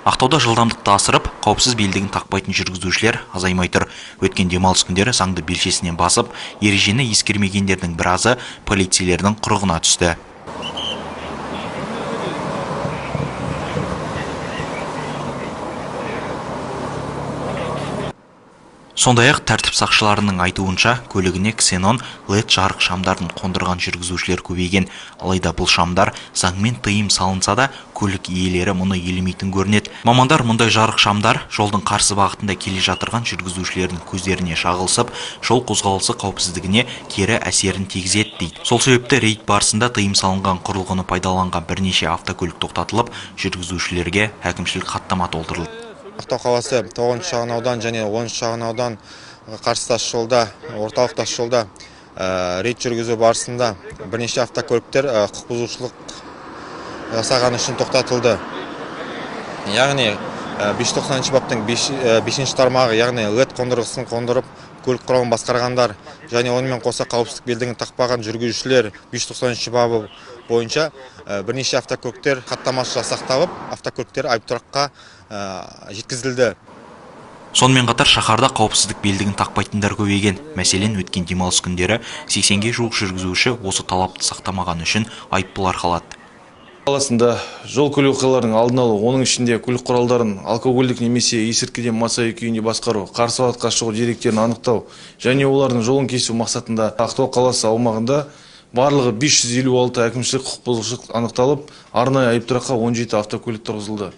Ақтауда жылдамдықты асырып, қауіпсіз белдігін тақпайтын жүргізушілер азаймай тұр. Өткен демалыс күндері заңды белшесінен басып, ережені ескермегендердің біразы полицейлердің құрығына түсті. Сондай-ақ тәртіп сақшыларының айтуынша, көлігіне ксенон LED жарық шамдарын қондырған жүргізушілер көбейген. Алайда бұл шамдар заңмен тыйым салынса да, көлік иелері мұны елемейтін көрінеді. Мамандар мұндай жарық шамдар жолдың қарсы бағытында келе жатырған жүргізушілердің көздеріне шағылысып, жол қозғалысы қауіпсіздігіне кері әсерін тигізеді дейді. Сол себепті рейд барысында тыйым салынған құрылғыны пайдаланған бірнеше автокөлік тоқтатылып, жүргізушілерге әкімшілік хаттама толтырылды. Ақтау қаласы 9 шағын аудан және 10 шағын аудан қарсы тас жолда, орталық тас жолда рейд жүргізу барысында бірнеше автокөліктер құқық бұзушылық жасағаны үшін тоқтатылды. Яғни 590 баптың 5-ші тармағы, яғни LED қондырғысын қондырып, көлік құралын басқарғандар және онымен қоса қауіпсіздік белдігін тақпаған жүргізушілер 590 бабы бойынша бірнеше автокөліктер хаттамасы жасақталып, автокөліктер айыптұраққа жеткізілді. Сонымен қатар шаһарда қауіпсіздік белдігін тақпайтындар көбейген. Мәселен, өткен демалыс күндері 80-ге жуық жүргізуші осы талапты сақтамаған үшін айыппұл арқалады. Қаласында жол көлік оқиғаларының алдын алу, оның ішінде көлік құралдарын алкогольдік немесе есірткіден маса күйінде басқару, қарсы бағытқа шығу деректерін анықтау және олардың жолын кесу мақсатында Ақтау қаласы аумағында барлығы 556 әкімшілік құқық бұзушылық анықталып, арнайы айыптұраққа 17 автокөлік тұрғызылды.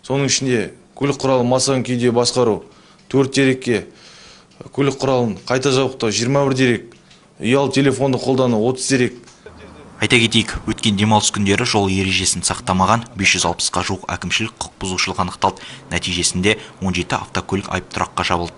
Соның ішінде көлік құралын маса күйінде басқару 4 дерекке, көлік құралын қайта жабдықтау 21 дерек, ұялы телефонды қолдану 30 дерек. Айта кетейік, өткен демалыс күндері жол ережесін сақтамаған 560-ға жуық әкімшілік құқық бұзушылық анықталды. Нәтижесінде 17 автокөлік айыптұраққа жабылды.